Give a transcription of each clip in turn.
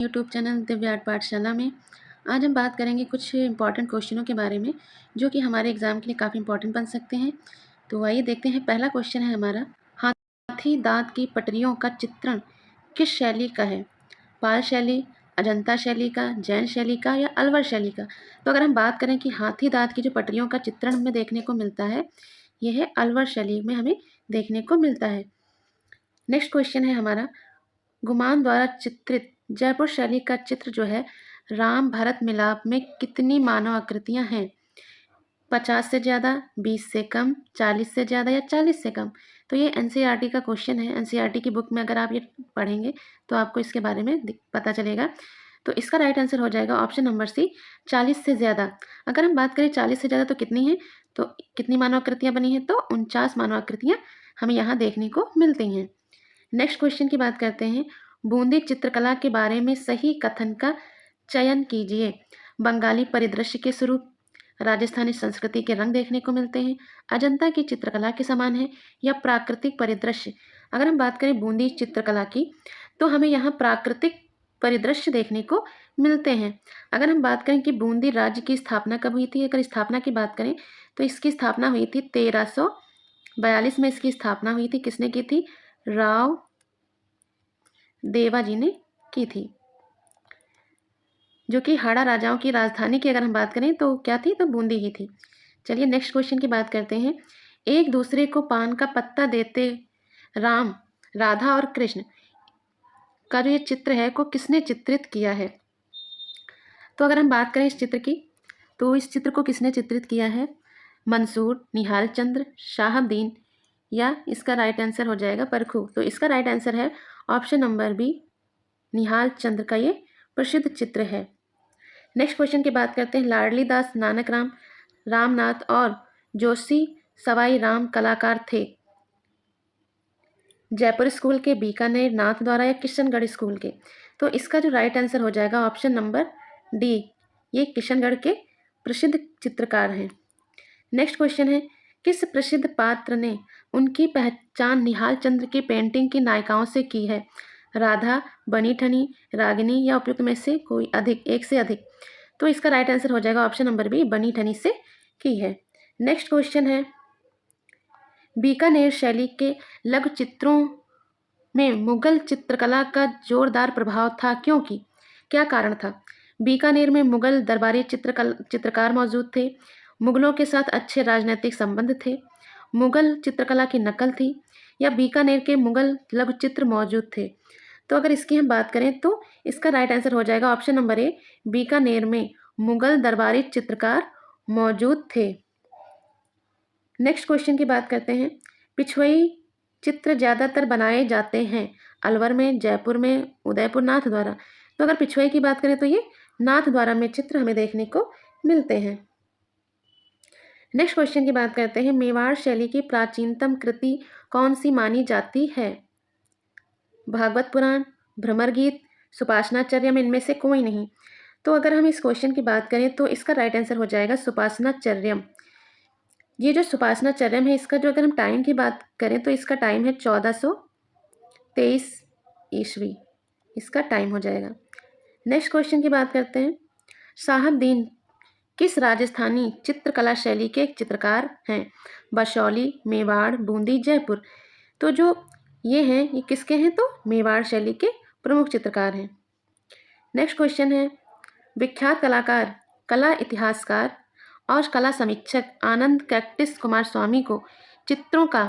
YouTube channel Divya art पाठशाला में आज हम बात करेंगे कुछ इंपॉर्टेंट क्वेश्चनों के बारे में जो कि हमारे एग्ज़ाम के लिए काफ़ी इंपॉर्टेंट बन सकते हैं। तो आइए देखते हैं। पहला क्वेश्चन है हमारा, हाथी दांत की पटरियों का चित्रण किस शैली का है? पाल शैली, अजंता शैली का, जैन शैली का या अलवर शैली का? तो अगर हम बात करें कि हाथी दांत की जो पटरियों का चित्रण हमें देखने को मिलता है, यह है अलवर शैली में हमें देखने को मिलता है। नेक्स्ट क्वेश्चन है हमारा, गुमान द्वारा चित्रित जयपुर शैली का चित्र जो है, राम भरत मिलाप में कितनी मानव आकृतियां हैं? 50 से ज़्यादा, 20 से कम, 40 से ज़्यादा या 40 से कम? तो ये एनसीईआरटी का क्वेश्चन है। एनसीईआरटी की बुक में अगर आप ये पढ़ेंगे तो आपको इसके बारे में पता चलेगा। तो इसका राइट आंसर हो जाएगा ऑप्शन नंबर सी, 40 से ज़्यादा। अगर हम बात करें 40 से ज़्यादा तो कितनी है, तो कितनी मानव आकृतियाँ बनी हैं? तो 49 मानव आकृतियाँ हमें यहाँ देखने को मिलती हैं। नेक्स्ट क्वेश्चन की बात करते हैं, बूंदी चित्रकला के बारे में सही कथन का चयन कीजिए। बंगाली परिदृश्य के स्वरूप, राजस्थानी संस्कृति के रंग देखने को मिलते हैं, अजंता की चित्रकला के समान है या प्राकृतिक परिदृश्य। अगर हम बात करें बूंदी चित्रकला की तो हमें यहाँ प्राकृतिक परिदृश्य देखने को मिलते हैं। अगर हम बात करें कि बूंदी राज्य की स्थापना कब हुई थी, अगर स्थापना की बात करें तो इसकी स्थापना हुई थी 1342 में। इसकी स्थापना हुई थी, किसने की थी? राव देवा जी ने की थी, जो कि हाड़ा राजाओं की राजधानी की अगर हम बात करें तो क्या थी? तो बूंदी ही थी। चलिए नेक्स्ट क्वेश्चन की बात करते हैं, एक दूसरे को पान का पत्ता देते राम, राधा और कृष्ण का जो ये चित्र है को किसने चित्रित किया है? तो अगर हम बात करें इस चित्र की तो इस चित्र को किसने चित्रित किया है? मंसूर, निहाल चंद्र, शाहबदीन या इसका राइट आंसर हो जाएगा परखू। तो इसका राइट आंसर है ऑप्शन नंबर बी, निहाल चंद्र का ये प्रसिद्ध चित्र है। नेक्स्ट क्वेश्चन की बात करते हैं, लाडली दास नानक राम, रामनाथ और जोशी सवाई राम कलाकार थे? जयपुर स्कूल के, बीकानेर नाथ द्वारा या किशनगढ़ स्कूल के? तो इसका जो राइट आंसर हो जाएगा ऑप्शन नंबर डी, ये किशनगढ़ के प्रसिद्ध चित्रकार हैं। नेक्स्ट क्वेश्चन है, किस प्रसिद्ध पात्र ने उनकी पहचान निहाल चंद्र की पेंटिंग की नायिकाओं से की है? राधा, बनी ठनी, रागिनी या उपयुक्त में से कोई अधिक, एक से अधिक? तो इसका राइट आंसर हो जाएगा ऑप्शन नंबर बी, बनी ठनी से की है। नेक्स्ट क्वेश्चन है, बीकानेर शैली के लघु चित्रों में मुगल चित्रकला का जोरदार प्रभाव था, क्योंकि क्या कारण था? बीकानेर में मुगल दरबारी चित्रकार मौजूद थे, मुगलों के साथ अच्छे राजनीतिक संबंध थे, मुगल चित्रकला की नकल थी या बीकानेर के मुगल लघु चित्र मौजूद थे? तो अगर इसकी हम बात करें तो इसका राइट आंसर हो जाएगा ऑप्शन नंबर ए, बीकानेर में मुगल दरबारी चित्रकार मौजूद थे। नेक्स्ट क्वेश्चन की बात करते हैं, पिछवई चित्र ज़्यादातर बनाए जाते हैं अलवर में, जयपुर में, उदयपुर, नाथ द्वारा? तो अगर पिछवई की बात करें तो ये नाथ द्वारा में चित्र हमें देखने को मिलते हैं। नेक्स्ट क्वेश्चन की बात करते हैं, मेवाड़ शैली की प्राचीनतम कृति कौन सी मानी जाती है? भागवत पुराण, भ्रमर गीत, सुपासनाचर्यम, इनमें से कोई नहीं? तो अगर हम इस क्वेश्चन की बात करें तो इसका राइट आंसर हो जाएगा सुपासनाचर्यम। ये जो सुपासनाचर्यम है, इसका जो अगर हम टाइम की बात करें तो इसका टाइम है 1423 ईस्वी, इसका टाइम हो जाएगा। नेक्स्ट क्वेश्चन की बात करते हैं, साहबदीन किस राजस्थानी चित्रकला शैली के चित्रकार हैं? बशौली, मेवाड़, बूंदी, जयपुर? तो जो ये हैं ये किसके हैं? तो मेवाड़ शैली के प्रमुख चित्रकार हैं। नेक्स्ट क्वेश्चन है, विख्यात कलाकार, कला इतिहासकार और कला समीक्षक आनंद कैक्टिस कुमार स्वामी को चित्रों का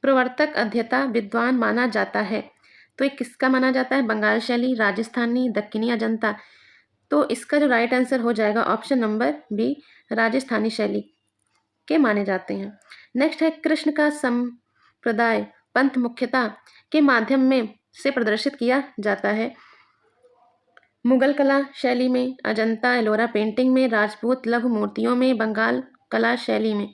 प्रवर्तक, अध्येता, विद्वान माना जाता है? तो ये किसका माना जाता है? बंगाल शैली, राजस्थानी, दक्कनी, अजंता? तो इसका जो राइट आंसर हो जाएगा ऑप्शन नंबर बी, राजस्थानी शैली के माने जाते हैं। नेक्स्ट है, कृष्ण का संप्रदाय पंथ मुख्यता के माध्यम में से प्रदर्शित किया जाता है? मुगल कला शैली में, अजंता एलोरा पेंटिंग में, राजपूत लघु मूर्तियों में, बंगाल कला शैली में?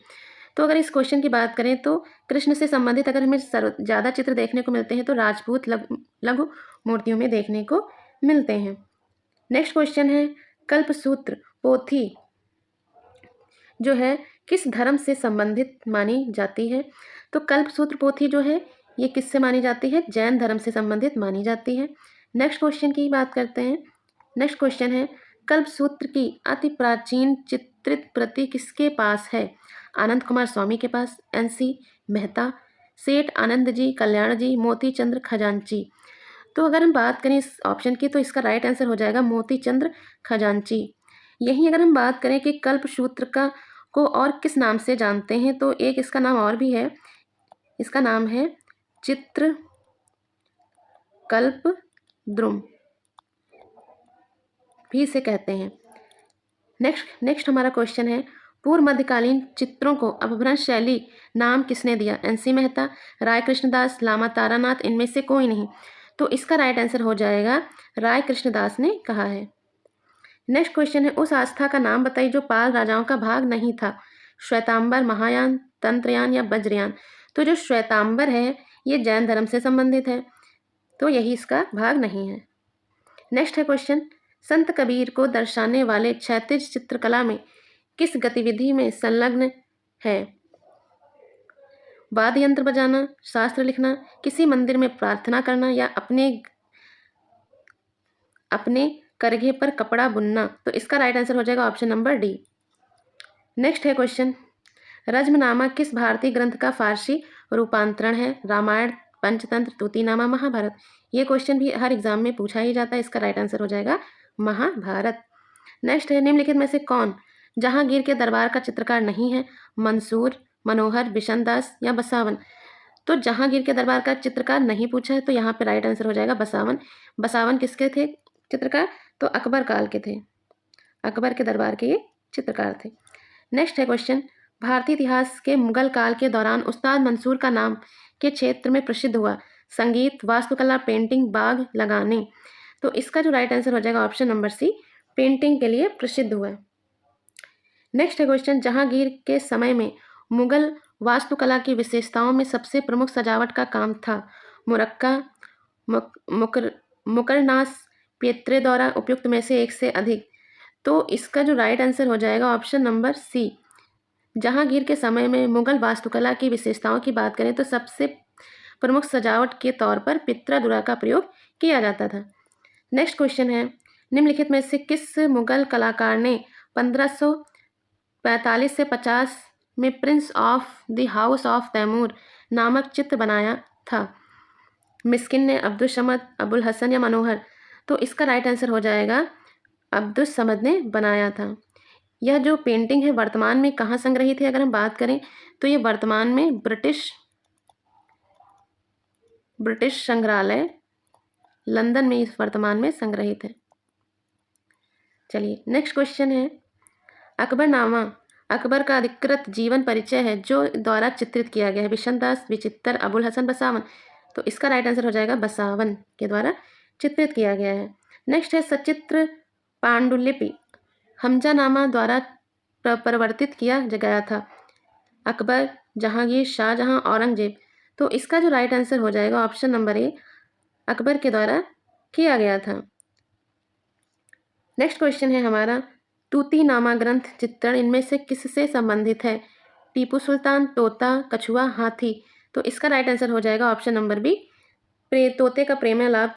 तो अगर इस क्वेश्चन की बात करें तो कृष्ण से संबंधित अगर हमें ज़्यादा चित्र देखने को मिलते हैं तो राजपूत लघु मूर्तियों में देखने को मिलते हैं। नेक्स्ट क्वेश्चन है, कल्पसूत्र पोथी जो है किस धर्म से संबंधित मानी जाती है? तो कल्पसूत्र पोथी जो है ये किससे मानी जाती है? जैन धर्म से संबंधित मानी जाती है। नेक्स्ट क्वेश्चन की बात करते हैं। नेक्स्ट क्वेश्चन है, कल्पसूत्र की अति प्राचीन चित्रित प्रति किसके पास है? आनंद कुमार स्वामी के पास, NC मेहता, सेठ आनंद जी, कल्याण जी, मोती चंद्र खजांची। तो अगर हम बात करें इस ऑप्शन की तो इसका राइट आंसर हो जाएगा मोती चंद्र खजांची। यहीं अगर हम बात करें कि कल्पसूत्र का को और किस नाम से जानते हैं तो एक इसका नाम और भी है, इसका नाम है चित्र कल्प द्रुम भी इसे कहते हैं। नेक्स्ट हमारा क्वेश्चन है, पूर्व मध्यकालीन चित्रों को अपभ्रंश शैली नाम किसने दिया? NC मेहता, राय कृष्णदास, लामा तारानाथ, इनमें से कोई नहीं। तो इसका राइट आंसर हो जाएगा राय कृष्णदास ने कहा है। नेक्स्ट क्वेश्चन है, उस आस्था का नाम बताइए जो पाल राजाओं का भाग नहीं था। श्वेतांबर, महायान, तंत्रयान या वज्रयान। तो जो श्वेतांबर है ये जैन धर्म से संबंधित है, तो यही इसका भाग नहीं है। नेक्स्ट है क्वेश्चन, संत कबीर को दर्शाने वाले क्षैतिज चित्रकला में किस गतिविधि में संलग्न है? वाद्य यंत्र बजाना, शास्त्र लिखना, किसी मंदिर में प्रार्थना करना या अपने करघे पर कपड़ा बुनना। तो इसका राइट आंसर हो जाएगा ऑप्शन नंबर डी। नेक्स्ट है क्वेश्चन, रज्मनामा किस भारतीय ग्रंथ का फारसी रूपांतरण है? रामायण, पंचतंत्र, तूतीनामा, महाभारत। ये क्वेश्चन भी हर एग्जाम में पूछा ही जाता है, इसका राइट आंसर हो जाएगा महाभारत। नेक्स्ट है, निम्नलिखित में से कौन जहांगीर के दरबार का चित्रकार नहीं है? मंसूर, मनोहर, बिशनदास या बसावन। तो जहांगीर के दरबार का चित्रकार नहीं पूछा है, तो यहाँ पे राइट आंसर हो जाएगा बसावन। बसावन किसके थे चित्रकार? तो अकबर काल के थे, अकबर के दरबार के ये चित्रकार थे। नेक्स्ट है क्वेश्चन, भारतीय इतिहास के मुगल काल के दौरान उस्ताद मंसूर का नाम के क्षेत्र में प्रसिद्ध हुआ? संगीत, वास्तुकला, पेंटिंग, बाग लगाने। तो इसका जो राइट आंसर हो जाएगा ऑप्शन नंबर सी, पेंटिंग के लिए प्रसिद्ध हुआ। नेक्स्ट है क्वेश्चन, जहांगीर के समय में मुगल वास्तुकला की विशेषताओं में सबसे प्रमुख सजावट का काम था? मुरक्का, मुकरनास, पेत्रे द्वारा उपयुक्त में से एक से अधिक। तो इसका जो राइट आंसर हो जाएगा ऑप्शन नंबर सी। जहांगीर के समय में मुगल वास्तुकला की विशेषताओं की बात करें तो सबसे प्रमुख सजावट के तौर पर पित्रा का प्रयोग किया जाता था। नेक्स्ट क्वेश्चन है, निम्नलिखित में से किस मुगल कलाकार ने 1545 से 50 में prince of the house of Timur नामक चित्र बनाया था? मिस्किन ने, अब्दुल समद, अबुल हसन या मनोहर। तो इसका राइट आंसर हो जाएगा अब्दुल समद ने बनाया था। यह जो पेंटिंग है वर्तमान में कहाँ संग्रहित है? अगर हम बात करें तो ये वर्तमान में ब्रिटिश संग्रहालय लंदन में इस वर्तमान में संग्रहित है। चलिए नेक्स्ट क्वेश्चन है, अकबरनामा अकबर का अधिकृत जीवन परिचय है जो द्वारा चित्रित किया गया है? बिशनदास, विचित्र, अबुल हसन, बसावन। तो इसका राइट आंसर हो जाएगा बसावन के द्वारा चित्रित किया गया है। नेक्स्ट है, सचित्र पांडुलिपि हमजानामा द्वारा परिवर्तित किया गया था? अकबर, जहांगीर, शाहजहां, औरंगजेब। तो इसका जो राइट आंसर हो जाएगा ऑप्शन नंबर ए, अकबर के द्वारा किया गया था। नेक्स्ट क्वेश्चन है हमारा, तूतीनामा ग्रंथ चित्रण इनमें से किससे संबंधित है? टीपू सुल्तान, तोता, कछुआ, हाथी। तो इसका राइट आंसर हो जाएगा ऑप्शन नंबर बी, तोते का प्रेमालाप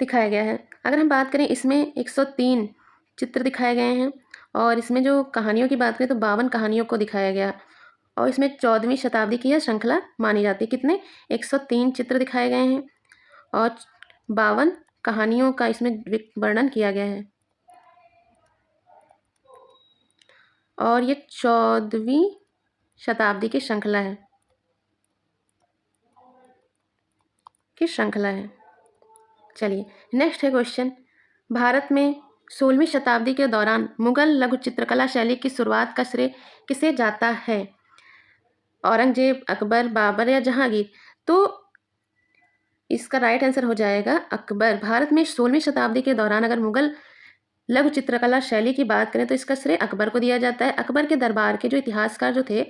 दिखाया गया है। अगर हम बात करें इसमें 103 चित्र दिखाए गए हैं और इसमें जो कहानियों की बात करें तो 52 कहानियों को दिखाया गया और इसमें 14वीं शताब्दी की यह श्रृंखला मानी जाती है। कितने? 103 चित्र दिखाए गए हैं और 52 कहानियों का इसमें वर्णन किया गया है और ये 14वीं शताब्दी की श्रृंखला है चलिए नेक्स्ट है क्वेश्चन, भारत में 16वीं शताब्दी के दौरान मुगल लघु चित्रकला शैली की शुरुआत का श्रेय किसे जाता है? औरंगजेब, अकबर, बाबर या जहांगीर। तो इसका राइट आंसर हो जाएगा अकबर। भारत में 16वीं शताब्दी के दौरान अगर मुगल लघु चित्रकला शैली की बात करें तो इसका श्रेय अकबर को दिया जाता है। अकबर के दरबार के जो इतिहासकार जो थे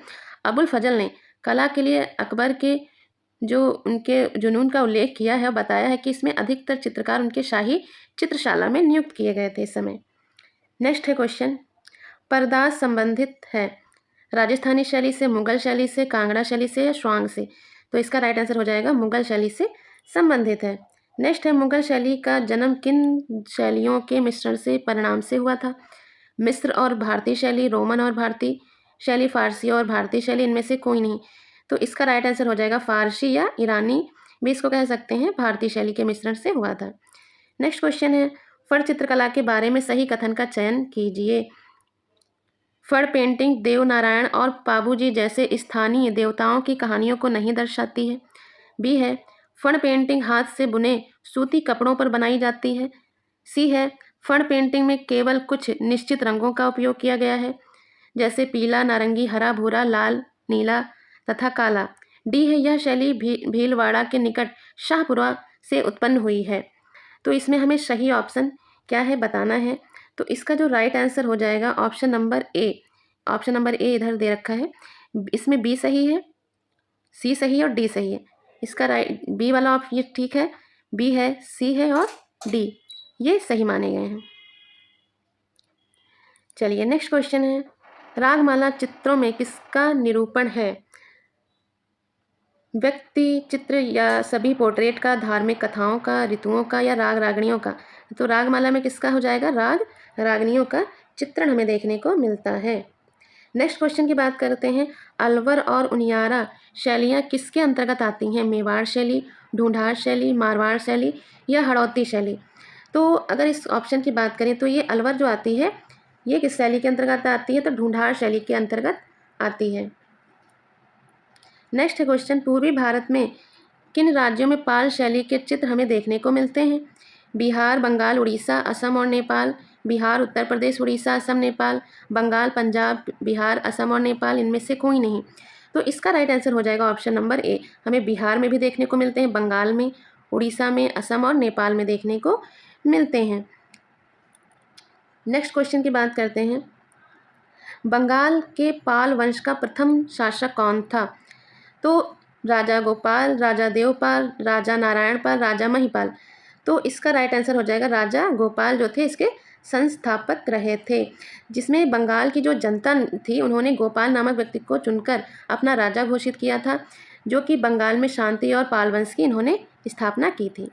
अबुल फजल ने कला के लिए अकबर के जो उनके जुनून का उल्लेख किया है, बताया है कि इसमें अधिकतर चित्रकार उनके शाही चित्रशाला में नियुक्त किए गए थे इस समय। नेक्स्ट है क्वेश्चन, परदास संबंधित है राजस्थानी शैली से, मुगल शैली से, कांगड़ा शैली से या स्वांग से? तो इसका राइट आंसर हो जाएगा मुगल शैली से संबंधित है। नेक्स्ट है मुगल शैली का जन्म किन शैलियों के मिश्रण से परिणाम से हुआ था? मिस्र और भारतीय शैली, रोमन और भारतीय शैली, फारसी और भारतीय शैली, इनमें से कोई नहीं। तो इसका राइट आंसर हो जाएगा फारसी या ईरानी भी इसको कह सकते हैं, भारतीय शैली के मिश्रण से हुआ था। नेक्स्ट क्वेश्चन है फड़ चित्रकला के बारे में सही कथन का चयन कीजिए। फड़ पेंटिंग देव नारायण और पाबूजी जैसे स्थानीय देवताओं की कहानियों को नहीं दर्शाती है। बी है फड़ पेंटिंग हाथ से बुने सूती कपड़ों पर बनाई जाती है। सी है फड़ पेंटिंग में केवल कुछ निश्चित रंगों का उपयोग किया गया है, जैसे पीला, नारंगी, हरा, भूरा, लाल, नीला तथा काला। डी है यह शैली भीलवाड़ा के निकट शाहपुरा से उत्पन्न हुई है। तो इसमें हमें सही ऑप्शन क्या है बताना है। तो इसका जो राइट आंसर हो जाएगा option number A. Option number A इधर दे रखा है, इसमें बी सही है, सी सही है और डी सही है। इसका राइट बी वाला ऑप्शन ये ठीक है, बी है, सी है और डी ये सही माने गए हैं। चलिए नेक्स्ट क्वेश्चन है रागमाला चित्रों में किसका निरूपण है? व्यक्ति चित्र या सभी पोर्ट्रेट का, धार्मिक कथाओं का, ऋतुओं का या राग रागणियों का? तो रागमाला में किसका हो जाएगा? राग रागणियों का चित्रण हमें देखने को मिलता है। नेक्स्ट क्वेश्चन की बात करते हैं अलवर और उनियारा शैलियाँ किसके अंतर्गत आती हैं? मेवाड़ शैली, ढूंढार शैली, मारवाड़ शैली या हड़ौती शैली? तो अगर इस ऑप्शन की बात करें तो ये अलवर जो आती है ये किस शैली के अंतर्गत आती है? तो ढूंढार शैली के अंतर्गत आती है। नेक्स्ट है क्वेश्चन पूर्वी भारत में किन राज्यों में पाल शैली के चित्र हमें देखने को मिलते हैं? बिहार, बंगाल, उड़ीसा, असम और नेपाल। बिहार, उत्तर प्रदेश, उड़ीसा, असम, नेपाल। बंगाल, पंजाब, बिहार, असम और नेपाल, इनमें से कोई नहीं। तो इसका राइट आंसर हो जाएगा ऑप्शन नंबर ए। हमें बिहार में भी देखने को मिलते हैं, बंगाल में, उड़ीसा में, असम और नेपाल में देखने को मिलते हैं। नेक्स्ट क्वेश्चन की बात करते हैं बंगाल के पाल वंश का प्रथम शासक कौन था? तो राजा गोपाल, राजा देवपाल, राजा नारायण पाल, राजा महिपाल। तो इसका राइट आंसर हो जाएगा राजा गोपाल जो थे इसके संस्थापक रहे थे, जिसमें बंगाल की जो जनता थी उन्होंने गोपाल नामक व्यक्ति को चुनकर अपना राजा घोषित किया था, जो कि बंगाल में शांति और पाल वंश की इन्होंने स्थापना की थी।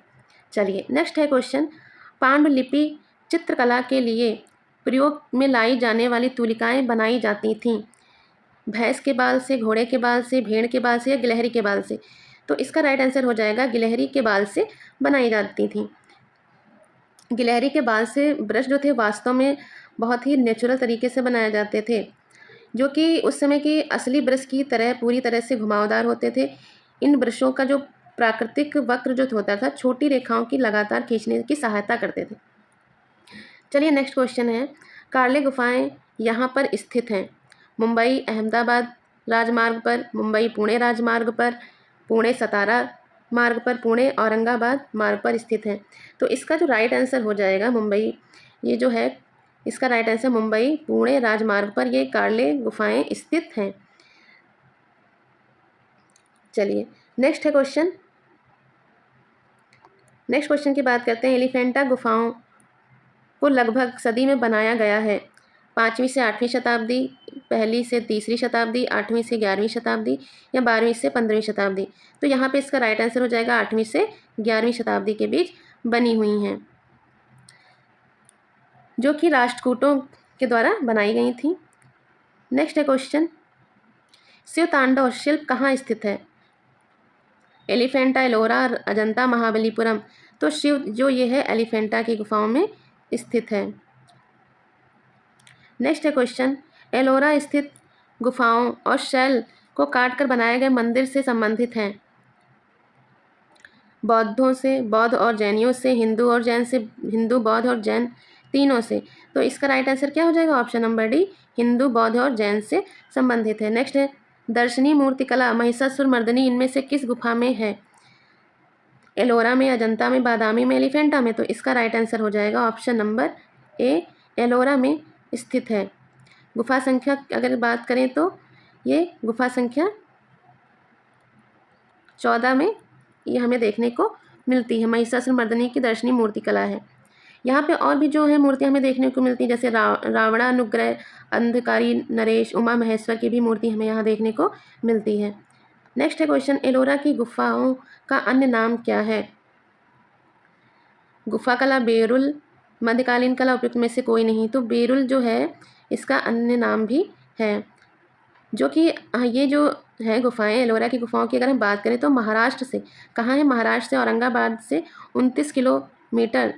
चलिए नेक्स्ट है क्वेश्चन पांडुलिपि चित्रकला के लिए प्रयोग में लाई जाने वाली तुलिकाएँ बनाई जाती थीं भैंस के बाल से, घोड़े के बाल से, भेड़ के बाल से या गिलहरी के बाल से? तो इसका राइट आंसर हो जाएगा गिलहरी के बाल से बनाई जाती थी। गिलहरी के बाल से ब्रश जो थे वास्तव में बहुत ही नेचुरल तरीके से बनाए जाते थे, जो कि उस समय की असली ब्रश की तरह पूरी तरह से घुमावदार होते थे। इन ब्रशों का जो प्राकृतिक वक्र जो होता था छोटी रेखाओं की लगातार खींचने की सहायता करते थे। चलिए नेक्स्ट क्वेश्चन है कार्ले गुफाएं यहाँ पर स्थित हैं? मुंबई अहमदाबाद राजमार्ग पर, मुंबई पुणे राजमार्ग पर, पुणे सतारा मार्ग पर, पुणे औरंगाबाद मार्ग पर स्थित है। तो इसका जो राइट आंसर हो जाएगा मुंबई, ये जो है इसका राइट आंसर मुंबई पुणे राजमार्ग पर ये कार्ले गुफाएं स्थित हैं। चलिए नेक्स्ट है क्वेश्चन। नेक्स्ट क्वेश्चन की बात करते हैं एलिफेंटा गुफाओं को लगभग सदी में बनाया गया है? 5वीं से 8वीं शताब्दी, 1ली से 3री शताब्दी, 8वीं से 11वीं शताब्दी या 12वीं से 15वीं शताब्दी? तो यहाँ पे इसका राइट आंसर हो जाएगा 8वीं से 11वीं शताब्दी के बीच बनी हुई हैं, जो कि राष्ट्रकूटों के द्वारा बनाई गई थी। नेक्स्ट है क्वेश्चन शिव तांडव शिल्प कहाँ स्थित है? एलिफेंटा, एलोरा, अजंता, महाबलीपुरम। तो शिव जो ये है एलिफेंटा की गुफाओं में स्थित है। नेक्स्ट है क्वेश्चन एलोरा स्थित गुफाओं और शैल को काटकर बनाए गए मंदिर से संबंधित हैं? बौद्धों से, बौद्ध और जैनियों से, हिंदू और जैन से, हिंदू, बौद्ध और जैन तीनों से। तो इसका राइट आंसर क्या हो जाएगा? ऑप्शन नंबर डी, हिंदू, बौद्ध और जैन से संबंधित है। नेक्स्ट है दर्शनी मूर्तिकला महिषासुर मर्दिनी इनमें से किस गुफा में है? एलोरा में, अजंता में, बादामी में, एलिफेंटा में? तो इसका राइट आंसर हो जाएगा ऑप्शन नंबर ए, एलोरा में स्थित है। गुफा संख्या अगर बात करें तो ये गुफा संख्या 14 में ये हमें देखने को मिलती है। महिषासुर मर्दिनी की दर्शनी मूर्तिकला है। यहाँ पे और भी जो है मूर्तियाँ हमें देखने को मिलती हैं, जैसे रावणानुग्रह, अंधकारी नरेश, उमा महेश्वर की भी मूर्ति हमें यहाँ देखने को मिलती है। नेक्स्ट है क्वेश्चन एलोरा की गुफाओं का अन्य नाम क्या है? गुफा कला, बेरुल, मध्यकालीन कला, उपयुक्त में से कोई नहीं। तो बेरुल जो है इसका अन्य नाम भी है, जो कि ये जो है गुफाएं, एलोरा की गुफाओं की अगर हम बात करें तो महाराष्ट्र से, कहाँ है, महाराष्ट्र से औरंगाबाद से 29 किलोमीटर।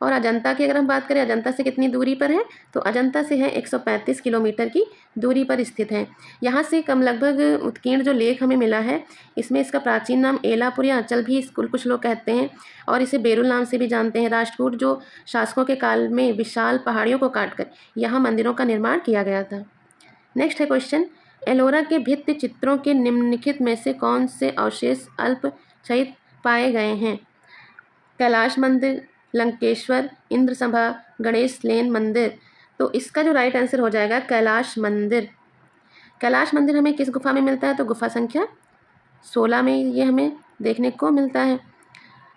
और अजंता की अगर हम बात करें, अजंता से कितनी दूरी पर है, तो अजंता से है 135 किलोमीटर की दूरी पर स्थित है। यहाँ से कम लगभग उत्कीर्ण जो लेख हमें मिला है, इसमें इसका प्राचीन नाम एलापुर या अंचल भी कुछ लोग कहते हैं, और इसे बेरुल नाम से भी जानते हैं। राष्ट्रकूट जो शासकों के काल में विशाल पहाड़ियों को काटकर यहाँ मंदिरों का निर्माण किया गया था। नेक्स्ट है क्वेश्चन, एलोरा के भित्ति चित्रों के निम्नलिखित में से कौन से अवशेष अल्प सहित पाए गए हैं? कैलाश मंदिर, लंकेश्वर, इंद्रसभा, गणेश लेन मंदिर। तो इसका जो राइट आंसर हो जाएगा कैलाश मंदिर। कैलाश मंदिर हमें किस गुफा में मिलता है? तो गुफा संख्या 16 में ये हमें देखने को मिलता है।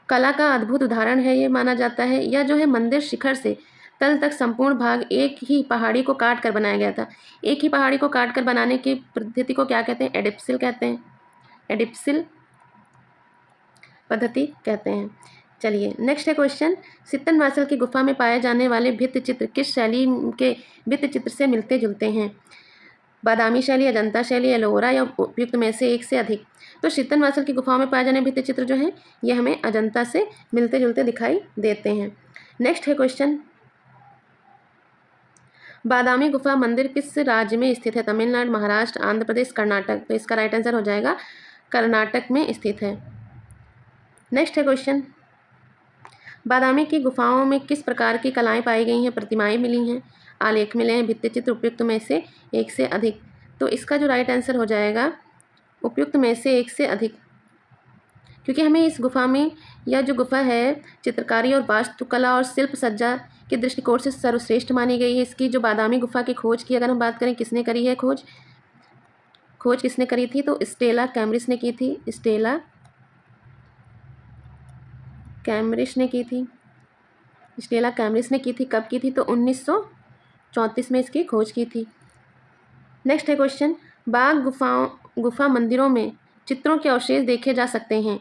कला का अद्भुत उदाहरण है ये माना जाता है। यह जो है मंदिर शिखर से तल तक संपूर्ण भाग एक ही पहाड़ी को काट कर बनाया गया था। एक ही पहाड़ी को काट कर बनाने की पद्धति को क्या कहते हैं? एडिप्सिल कहते हैं। एडिप्सिल पद्धति कहते हैं। चलिए नेक्स्ट है क्वेश्चन, सित्तनवासल की गुफा में पाए जाने वाले भित्ति चित्र किस शैली के भित्ति चित्र से मिलते जुलते हैं? बादामी शैली, अजंता शैली, एलोरा या उपयुक्त में से एक से अधिक? तो सित्तनवासल की गुफाओं में पाए जाने भित्ति चित्र जो हैं ये हमें अजंता से मिलते जुलते दिखाई देते हैं। नेक्स्ट है क्वेश्चन, बादामी गुफा मंदिर किस राज्य में स्थित है? तमिलनाडु, महाराष्ट्र, आंध्र प्रदेश, कर्नाटक। तो इसका राइट आंसर हो जाएगा कर्नाटक में स्थित है। नेक्स्ट है क्वेश्चन, बादामी की गुफाओं में किस प्रकार की कलाएं पाई गई हैं? प्रतिमाएं मिली हैं, आलेख मिले हैं, भित्ति चित्र उपयुक्त में से एक से अधिक? तो इसका जो राइट आंसर हो जाएगा उपयुक्त में से एक से अधिक, क्योंकि हमें इस गुफा में, यह जो गुफा है चित्रकारी और वास्तुकला और शिल्प सज्जा के दृष्टिकोण से सर्वश्रेष्ठ मानी गई है। इसकी जो बादामी गुफा की खोज की अगर हम बात करें, किसने करी है खोज किसने करी थी? तो स्टेला कैम्ब्रिज ने की थी। स्टेला कैम्ब्रिज ने की थी। स्टेला कैम्ब्रिज ने की थी। कब की थी? तो 1934 में इसकी खोज की थी। नेक्स्ट है क्वेश्चन, बाग गुफा मंदिरों में चित्रों के अवशेष देखे जा सकते हैं।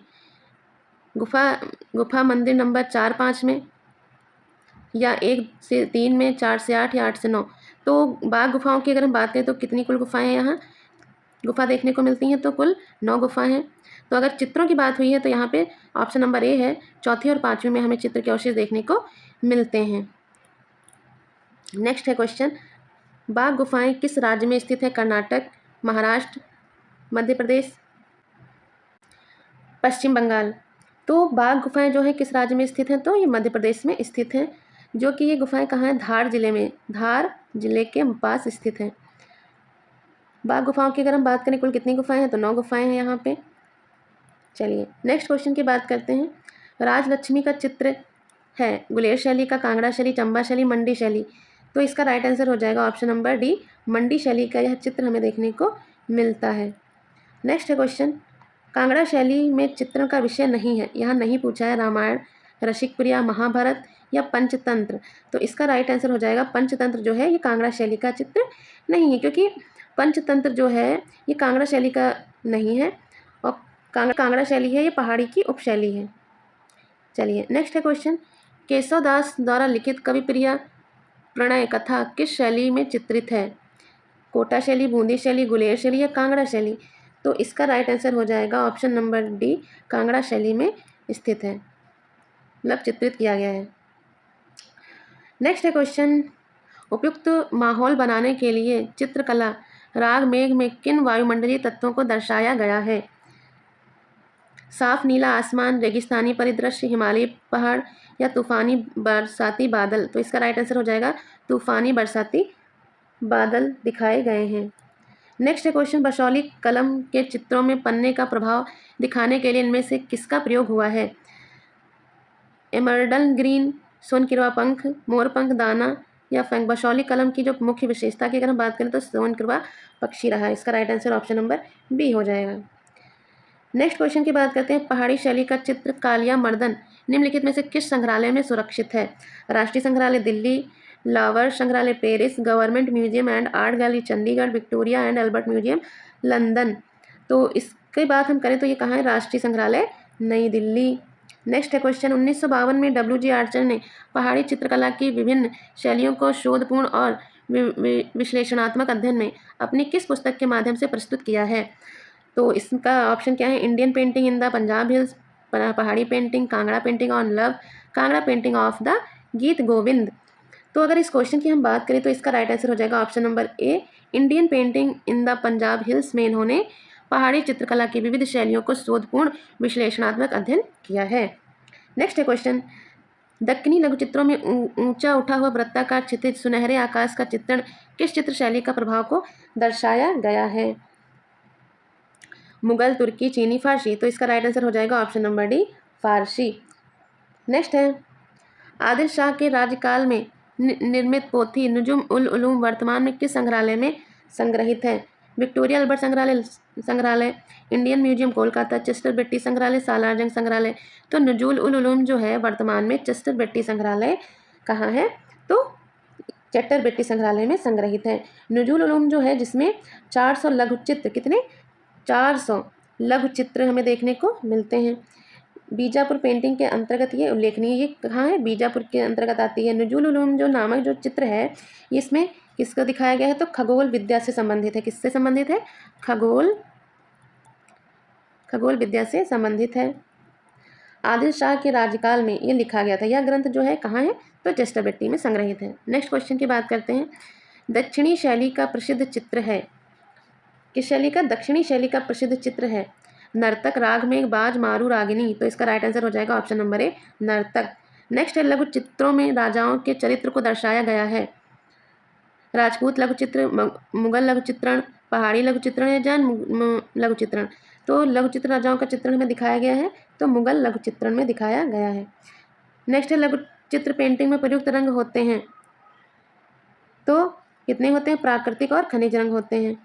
गुफा मंदिर नंबर 4, 5 में, या 1 से 3 में, 4 से 8 या 8 से 9? तो बाग गुफाओं की अगर हम बात करें तो कितनी कुल गुफाएं यहाँ गुफा देखने को मिलती हैं? तो कुल 9 गुफाएं हैं। तो अगर चित्रों की बात हुई है तो यहाँ पे ऑप्शन नंबर ए है, चौथी और पाँचवीं में हमें चित्र के अवशेष देखने को मिलते हैं। नेक्स्ट है क्वेश्चन, बाग गुफाएं किस राज्य में स्थित है? कर्नाटक, महाराष्ट्र, मध्य प्रदेश, पश्चिम बंगाल। तो बाग गुफाएं जो है किस राज्य में स्थित हैं? तो ये मध्य प्रदेश में स्थित हैं, जो कि ये गुफाएं कहाँ हैं? धार जिले में, धार जिले के पास स्थित हैं। बाग गुफाओं की अगर हम बात करें कुल कितनी गुफाएं हैं? तो 9 गुफाएं हैं यहाँ पे। चलिए नेक्स्ट क्वेश्चन की बात करते हैं। राजलक्ष्मी का चित्र है गुलेर शैली का, कांगड़ा शैली, चंबा शैली, मंडी शैली? तो इसका राइट आंसर हो जाएगा ऑप्शन नंबर डी, मंडी शैली का यह चित्र हमें देखने को मिलता है। नेक्स्ट है क्वेश्चन, कांगड़ा शैली में चित्रण का विषय नहीं है, यहाँ नहीं पूछा है रामायण, रसिकप्रिया, महाभारत या पंचतंत्र? तो इसका राइट आंसर हो जाएगा पंचतंत्र जो है ये कांगड़ा शैली का चित्र नहीं है, क्योंकि पंचतंत्र जो है ये कांगड़ा शैली का नहीं है, और कांगड़ा शैली है ये पहाड़ी की उपशैली है। चलिए नेक्स्ट है क्वेश्चन, केशव दास द्वारा लिखित कविप्रिया प्रणय कथा किस शैली में चित्रित है? कोटा शैली, बूंदी शैली, गुलेर शैली या कांगड़ा शैली? तो इसका राइट आंसर हो जाएगा ऑप्शन नंबर डी, कांगड़ा शैली में स्थित है, मतलब चित्रित किया गया है। नेक्स्ट है क्वेश्चन, उपयुक्त माहौल बनाने के लिए चित्रकला राग मेघ में किन वायुमंडलीय तत्वों को दर्शाया गया है? साफ नीला आसमान, रेगिस्तानी परिदृश्य, हिमालयी पहाड़ या तूफानी बरसाती बादल? तो इसका राइट आंसर हो जाएगा तूफानी बरसाती बादल दिखाए गए हैं। नेक्स्ट है क्वेश्चन, बशौली कलम के चित्रों में पन्ने का प्रभाव दिखाने के लिए इनमें से किसका प्रयोग हुआ है? एमरल्ड ग्रीन, सोनकिरवा पंख, मोरपंख दाना या फैंक? बशौली कलम की जो मुख्य विशेषता की अगर हम बात करें तो सोनकिरवा पक्षी रहा है। इसका right answer option number B हो जाएगा। नेक्स्ट क्वेश्चन की बात करते हैं, पहाड़ी शैली का चित्र कालिया मर्दन निम्नलिखित में से किस संग्रहालय में सुरक्षित है? राष्ट्रीय संग्रहालय दिल्ली, लावर संग्रहालय Paris, government museum and art gallery Chandigarh, Victoria and Albert museum London? तो इसके बात हम करें तो ये कहाँ है? राष्ट्रीय संग्रहालय नई दिल्ली। नेक्स्ट है क्वेश्चन 1952 में WG आर्चर ने पहाड़ी चित्रकला की विभिन्न शैलियों को शोधपूर्ण और विश्लेषणात्मक अध्ययन में अपनी किस पुस्तक के माध्यम से प्रस्तुत किया है? तो इसका ऑप्शन क्या है? Indian painting in the Punjab hills, Pahari painting, Kangra painting on love, Kangra painting of the Geet Govind. तो अगर इस क्वेश्चन की हम बात करें तो इसका राइट आंसर हो जाएगा option number A, Indian painting in the Punjab hills में इन्होंने पहाड़ी चित्रकला की विविध शैलियों को शोधपूर्ण विश्लेषणात्मक अध्ययन किया है। नेक्स्ट है क्वेश्चन, दक्कनी लघुचित्रों में ऊंचा उठा हुआ वृत्ताकार क्षितिज सुनहरे आकाश का चित्रण किस चित्र शैली का प्रभाव को दर्शाया गया है? मुगल, तुर्की, चीनी, फारसी। तो इसका राइट आंसर हो जाएगा ऑप्शन नंबर डी, फारसी। नेक्स्ट है, आदिल शाह के राज्यकाल में निर्मित पोथी नुजुम उल उलूम वर्तमान में किस संग्रहालय में संग्रहित है? विक्टोरिया अल्बर्ट संग्रहालय, इंडियन म्यूजियम कोलकाता, चेस्टर बेट्टी संग्रहालय, सालारजंग संग्रहालय। तो नुजुल उल उलूम जो है वर्तमान में चेस्टर बेट्टी संग्रहालय कहाँ है? तो चेस्टर बेट्टी संग्रहालय में संग्रहित है। नुजुल उलूम जो है जिसमें 400 लघु चित्र, कितने? 400 लघु चित्र हमें देखने को मिलते हैं। बीजापुर पेंटिंग के अंतर्गत ये उल्लेखनीय, ये कहाँ है? बीजापुर के अंतर्गत आती है। नुजुल उलूम जो नामक जो चित्र है इसमें किसको दिखाया गया है? तो खगोल विद्या से संबंधित है। किससे संबंधित है? खगोल विद्या से संबंधित है। आदिल शाह के राज्यकाल में ये लिखा गया था। यह ग्रंथ जो है कहाँ है? तो चेस्टर बेट्टी में संग्रहित है। नेक्स्ट क्वेश्चन की बात करते हैं, दक्षिणी शैली का प्रसिद्ध चित्र है। किस शैली का? दक्षिणी शैली का प्रसिद्ध चित्र है नर्तक, राग में बाज, मारू, रागिनी। तो इसका राइट आंसर हो जाएगा ऑप्शन नंबर ए, नर्तक। नेक्स्ट है, लघु चित्रों में राजाओं के चरित्र को दर्शाया गया है। राजपूत लघु चित्र, मुगल लघु चित्रण, पहाड़ी लघु चित्रण या जैन लघु चित्रण। तो लघु चित्र राजाओं का चित्रण में दिखाया गया है तो मुगल लघु चित्रण में दिखाया गया है। नेक्स्ट है, लघु चित्र पेंटिंग में प्रयुक्त रंग होते हैं तो कितने होते हैं? प्राकृतिक और खनिज रंग होते हैं।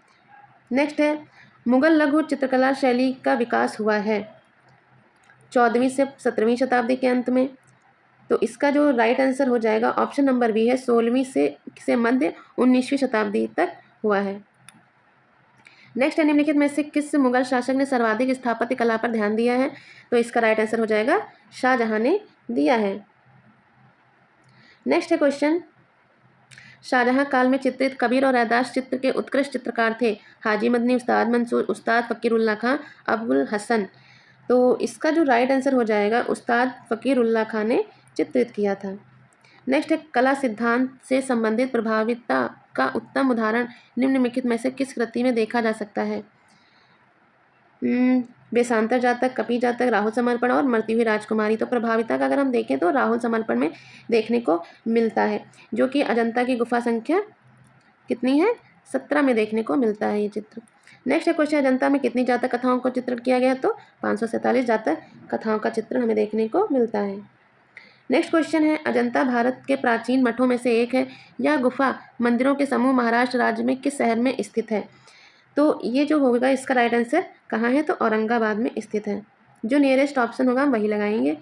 नेक्स्ट है, मुगल लघु चित्रकला शैली का विकास हुआ है 14वीं से 17वीं शताब्दी के अंत में। तो इसका जो राइट आंसर हो जाएगा ऑप्शन नंबर बी है, 16वीं से मध्य 19वीं शताब्दी तक हुआ है। नेक्स्ट है, निम्नलिखित में से किस मुगल शासक ने सर्वाधिक स्थापत्य कला पर ध्यान दिया है? तो इसका राइट आंसर हो जाएगा शाहजहां ने दिया है। नेक्स्ट है क्वेश्चन, शाहजहां काल में चित्रित कबीर और रैदास चित्र के उत्कृष्ट चित्रकार थे। हाजी मदनी, उस्ताद मंसूर, उस्ताद फ़कीरुल्लाह खां, अबुल हसन। तो इसका जो राइट आंसर हो जाएगा उस्ताद फ़कीरुल्लाह खां ने चित्रित किया था। नेक्स्ट है, कला सिद्धांत से संबंधित प्रभाविता का उत्तम उदाहरण निम्नलिखित में से किस कृति में देखा जा सकता है? वेशांतर जातक, कपि जातक, राहुल समर्पण और मरती हुई राजकुमारी। तो प्रभाविता का अगर हम देखें तो राहुल समर्पण में देखने को मिलता है, जो कि अजंता की गुफा संख्या कितनी है? 17 में देखने को मिलता है ये चित्र। नेक्स्ट है क्वेश्चन, अजंता में कितनी जातक कथाओं को चित्रण किया गया? तो 547 जातक कथाओं का चित्रण हमें देखने को मिलता है। नेक्स्ट क्वेश्चन है, अजंता भारत के प्राचीन मठों में से एक है। यह गुफा मंदिरों के समूह महाराष्ट्र राज्य में किस शहर में स्थित है? तो ये जो होगा इसका राइट आंसर कहाँ है? तो औरंगाबाद में स्थित है। जो नियरेस्ट ऑप्शन होगा हम वही लगाएंगे।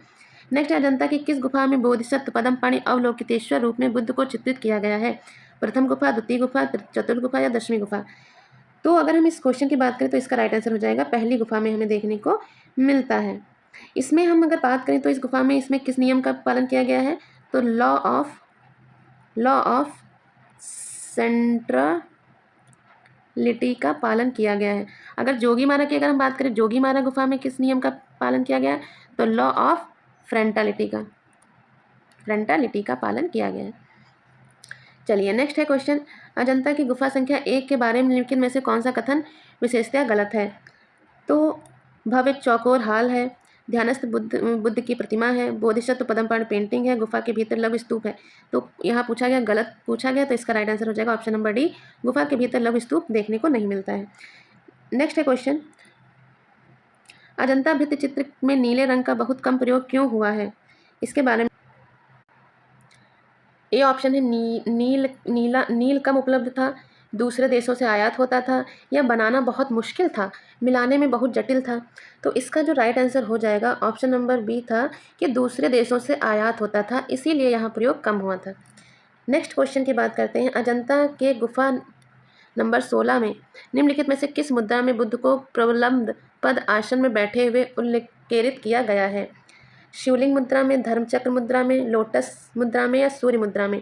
नेक्स्ट, अजंता की किस गुफा में बोधिसत्व पद्मपाणि अवलोकितेश्वर रूप में बुद्ध को चित्रित किया गया है? प्रथम गुफा, द्वितीय गुफा, चतुर्थ गुफा या 10वीं गुफा? तो अगर हम इस क्वेश्चन की बात करें तो इसका राइट आंसर हो जाएगा पहली गुफा में हमें देखने को मिलता है। इसमें हम अगर बात करें तो इस गुफा में इसमें किस नियम का पालन किया गया है? तो लॉ ऑफ सेंट्रलिटी का पालन किया गया है। अगर जोगीमारा की अगर हम बात करें, जोगीमारा गुफा में किस नियम का पालन किया गया है? तो लॉ ऑफ फ्रेंटालिटी का पालन किया गया है। चलिए नेक्स्ट है क्वेश्चन, अजंता की गुफा संख्या 1 के बारे में निम्नलिखित में से कौन सा कथन विशेषतः गलत है? तो भव्य चौकोर हाल है, ध्यानस्थ बुद्ध की प्रतिमा है, बोधिसत्व पद्मपाणि पेंटिंग है, गुफा के भीतर लघु स्तूप है। तो यहाँ गलत पूछा गया तो इसका राइट आंसर हो जाएगा ऑप्शन नंबर डी, गुफा के भीतर लघु स्तूप देखने को नहीं मिलता है। नेक्स्ट है क्वेश्चन, अजंता भित्ति चित्र में नीले रंग का बहुत कम प्रयोग क्यों हुआ है? इसके बारे में ए ऑप्शन है, नील कम उपलब्ध था, दूसरे देशों से आयात होता था, या बनाना बहुत मुश्किल था, मिलाने में बहुत जटिल था। तो इसका जो राइट आंसर हो जाएगा ऑप्शन नंबर बी था कि दूसरे देशों से आयात होता था, इसीलिए यहाँ प्रयोग कम हुआ था। नेक्स्ट क्वेश्चन की बात करते हैं, अजंता के गुफा नंबर 16 में निम्नलिखित में से किस मुद्रा में बुद्ध को प्रलंब पद आसन में बैठे हुए उल्लेखित किया गया है? शिवलिंग मुद्रा में, धर्मचक्र मुद्रा में, लोटस मुद्रा में या सूर्य मुद्रा में?